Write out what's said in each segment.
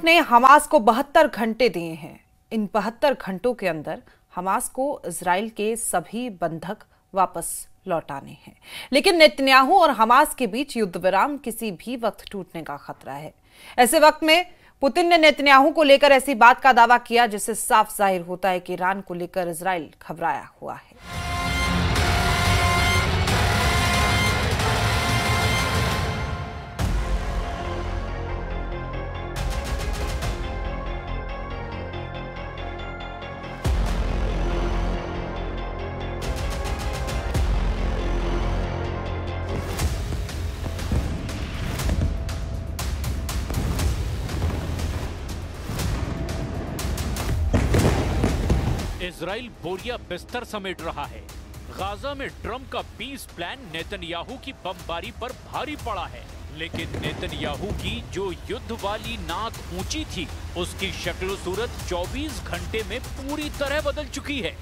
ने हमास को 72 घंटे दिए हैं। इन 72 घंटों के अंदर हमास को इजराइल के सभी बंधक वापस लौटाने हैं, लेकिन नेतन्याहू और हमास के बीच युद्ध विराम किसी भी वक्त टूटने का खतरा है। ऐसे वक्त में पुतिन ने नेतन्याहू को लेकर ऐसी बात का दावा किया जिससे साफ जाहिर होता है कि ईरान को लेकर इजराइल घबराया हुआ है। इजराइल बोरिया बिस्तर समेट रहा है। गाजा में ट्रंप का पीस प्लान नेतन्याहू की बमबारी पर भारी पड़ा है, लेकिन नेतन्याहू की जो युद्ध वाली नाक ऊंची थी, उसकी शक्ल सूरत 24 घंटे में पूरी तरह बदल चुकी है।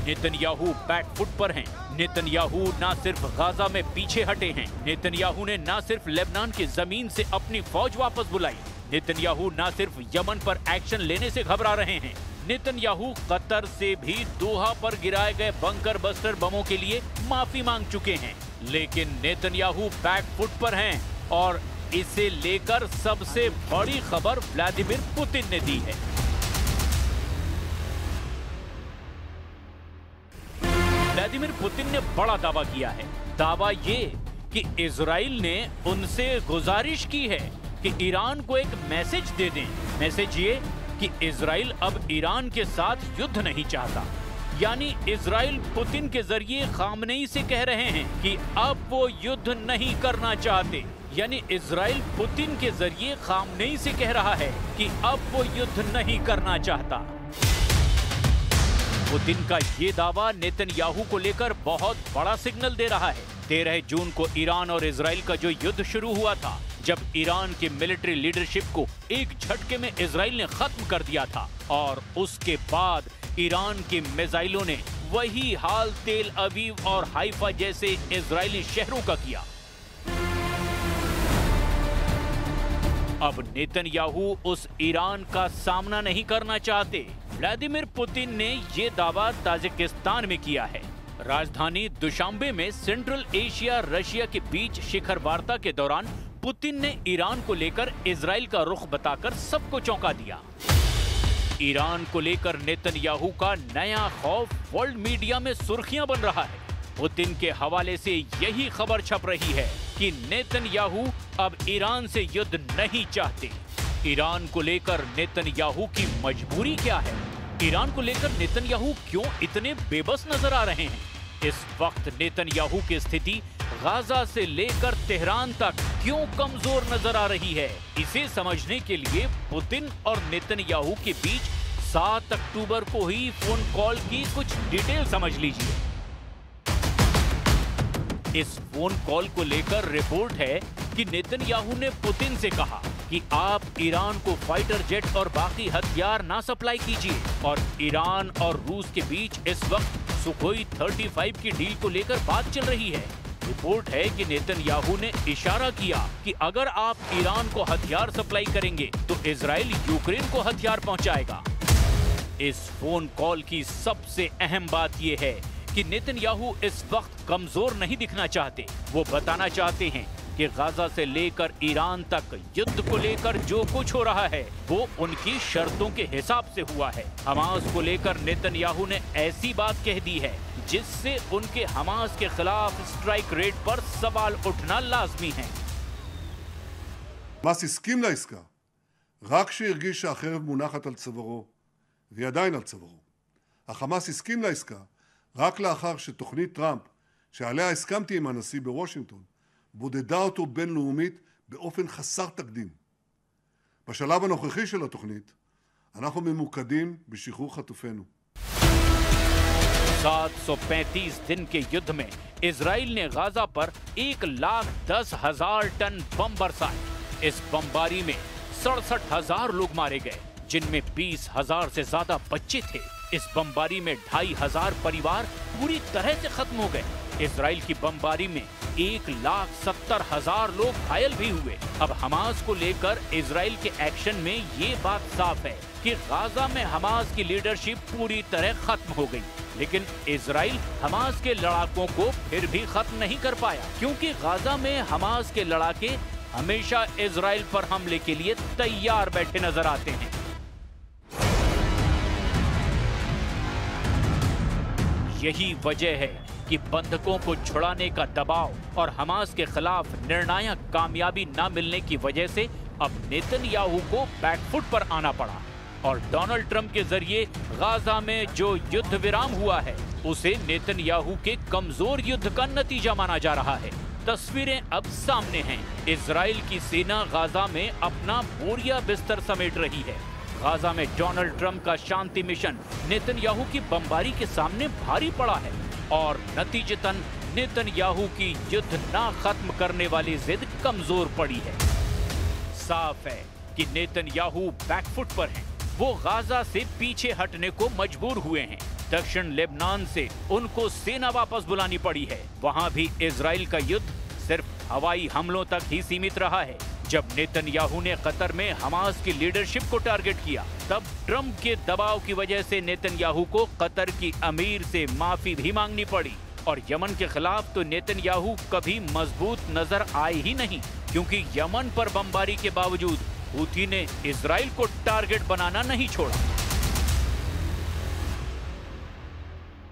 नेतन्याहू बैकफुट पर हैं। नेतन्याहू ना सिर्फ गाजा में पीछे हटे हैं, नेतन्याहू ने ना सिर्फ लेबनान की जमीन से अपनी फौज वापस बुलाई, नेतन्याहू ना सिर्फ यमन पर एक्शन लेने से घबरा रहे हैं, नेतन्याहू कतर से भी दोहा पर गिराए गए बंकर बस्टर बमों के लिए माफी मांग चुके हैं। लेकिन नेतन्याहू बैकफुट पर हैं और इसे लेकर सबसे बड़ी खबर व्लादिमीर पुतिन ने दी है। व्लादिमीर पुतिन ने बड़ा दावा किया है। दावा ये कि इजराइल ने उनसे गुजारिश की है कि ईरान को एक मैसेज दे दें। मैसेज ये कि इजराइल अब ईरान के साथ युद्ध नहीं चाहता। यानी इजराइल पुतिन के जरिए खामनेई से कह रहे हैं कि अब वो युद्ध नहीं करना चाहते। यानी इजराइल पुतिन के जरिए खामनेई से कह रहा है कि अब वो युद्ध नहीं करना चाहता। पुतिन का ये दावा नेतन्याहू को लेकर बहुत बड़ा सिग्नल दे रहा है। 13 जून को ईरान और इजराइल का जो युद्ध शुरू हुआ था, जब ईरान की मिलिट्री लीडरशिप को एक झटके में इजराइल ने खत्म कर दिया था, और उसके बाद ईरान के मिसाइलों ने वही हाल तेल अवीव और हाइफा जैसे इजरायली शहरों का किया। अब नेतन्याहू उस ईरान का सामना नहीं करना चाहते। व्लादिमीर पुतिन ने ये दावा ताजिकिस्तान में किया है। राजधानी दुशांबे में सेंट्रल एशिया रशिया के बीच शिखर वार्ता के दौरान पुतिन ने ईरान को लेकर इजराइल का रुख बताकर सबको चौंका दिया। ईरान को लेकर नेतन्याहू का नया खौफ वर्ल्ड मीडिया में सुर्खियां बन रहा है। पुतिन के हवाले से यही खबर छप रही है कि नेतन्याहू अब ईरान से युद्ध नहीं चाहते। ईरान को लेकर नेतन्याहू की मजबूरी क्या है? ईरान को लेकर नेतन्याहू क्यों इतने बेबस नजर आ रहे हैं? इस वक्त नेतन्याहू की स्थिति गाजा से लेकर तेहरान तक क्यों कमजोर नजर आ रही है? इसे समझने के लिए पुतिन और नेतन्याहू के बीच 7 अक्टूबर को ही फोन कॉल की कुछ डिटेल समझ लीजिए। इस फोन कॉल को लेकर रिपोर्ट है कि नेतन्याहू ने पुतिन से कहा कि आप ईरान को फाइटर जेट और बाकी हथियार ना सप्लाई कीजिए, और ईरान और रूस के बीच इस वक्त सुखोई 35 की डील को लेकर बात चल रही है। रिपोर्ट है कि नेतन्याहू ने इशारा किया कि अगर आप ईरान को हथियार सप्लाई करेंगे तो इजराइल यूक्रेन को हथियार पहुंचाएगा। इस फोन कॉल की सबसे अहम बात यह है कि नेतन्याहू इस वक्त कमजोर नहीं दिखना चाहते। वो बताना चाहते हैं कि गाजा से लेकर ईरान तक युद्ध को लेकर जो कुछ हो रहा है वो उनकी शर्तों के हिसाब से हुआ है। हमास को लेकर नेतन्याहू ने ऐसी बात कह दी है जिससे उनके हमास के खिलाफ स्ट्राइक रेट पर सवाल उठना लाजमी है। חמאס הסכים לעסקה רק כשהרגיש שהחרב מונחת על צווארו, והיא עדיין על צווארו. החמאס הסכים לעסקה רק לאחר שתוכנית טראמפ, שעליה הסכמתי עם הנשיא בוושינגטון, בודדה אותו בינלאומית באופן חסר תקדים. בשלב הנוכחי של התוכנית, אנחנו ממוקדים בשחרור חטופינו. 735 दिन के युद्ध में इजराइल ने गाजा पर 1,10,000 टन बम बरसाए। इस बमबारी में 67,000 लोग मारे गए, जिनमें 20,000 से ज्यादा बच्चे थे। इस बमबारी में 2,500 परिवार पूरी तरह से खत्म हो गए। इजराइल की बमबारी में 1,70,000 लोग घायल भी हुए। अब हमास को लेकर इजराइल के एक्शन में ये बात साफ है कि गाजा में हमास की लीडरशिप पूरी तरह खत्म हो गई। लेकिन इजराइल हमास के लड़ाकों को फिर भी खत्म नहीं कर पाया, क्योंकि गाजा में हमास के लड़ाके हमेशा इजराइल पर हमले के लिए तैयार बैठे नजर आते हैं। यही वजह है कि बंधकों को छुड़ाने का दबाव और हमास के खिलाफ निर्णायक कामयाबी न मिलने की वजह से अब नेतन्याहू को बैकफुट पर आना पड़ा और डोनाल्ड ट्रंप के जरिए गाजा में जो युद्ध विराम हुआ है उसे नेतन्याहू के कमजोर युद्ध का नतीजा माना जा रहा है। तस्वीरें अब सामने हैं। इजराइल की सेना गाजा में अपना बोरिया बिस्तर समेट रही है। गाजा में डोनाल्ड ट्रंप का शांति मिशन नेतन्याहू की बमबारी के सामने भारी पड़ा है और नतीजतन नेतन्याहू की युद्ध ना खत्म करने वाली जिद कमजोर पड़ी है। साफ है कि नेतन्याहू बैकफुट पर हैं। वो गाजा से पीछे हटने को मजबूर हुए हैं। दक्षिण लेबनान से उनको सेना वापस बुलानी पड़ी है। वहां भी इजराइल का युद्ध सिर्फ हवाई हमलों तक ही सीमित रहा है। जब नेतन्याहू ने कतर में हमास की लीडरशिप को टारगेट किया, तब ट्रंप के दबाव की वजह से नेतन्याहू को कतर की अमीर से माफी भी मांगनी पड़ी। और यमन के खिलाफ तो नेतन्याहू कभी मजबूत नजर आए ही नहीं, क्योंकि यमन पर बमबारी के बावजूद हूथी ने इजराइल को टारगेट बनाना नहीं छोड़ा।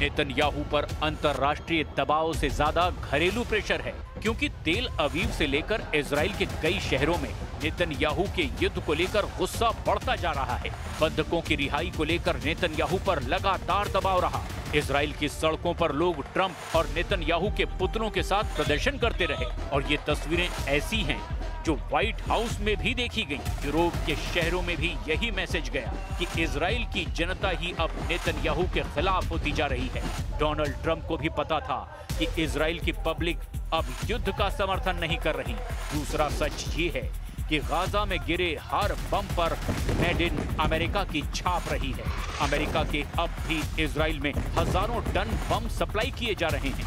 नेतन्याहू पर अंतर्राष्ट्रीय दबाव से ज्यादा घरेलू प्रेशर है, क्योंकि तेल अवीव से लेकर इजराइल के कई शहरों में नेतन्याहू के युद्ध को लेकर गुस्सा बढ़ता जा रहा है। बंधकों की रिहाई को लेकर नेतन्याहू पर लगातार दबाव रहा। इजराइल की सड़कों पर लोग ट्रंप और नेतन्याहू के पुतलों के साथ प्रदर्शन करते रहे और ये तस्वीरें ऐसी हैं जो व्हाइट हाउस में भी देखी गई। यूरोप के शहरों में भी यही मैसेज गया कि इजराइल की जनता ही अब नेतन्याहू के खिलाफ होती जा रही है। डोनाल्ड ट्रंप को भी पता था कि इजराइल की पब्लिक अब युद्ध का समर्थन नहीं कर रही। दूसरा सच ये है कि गाजा में गिरे हर बम पर मेड इन अमेरिका की छाप रही है। अमेरिका के अब भी इजराइल में हजारों टन बम सप्लाई किए जा रहे हैं।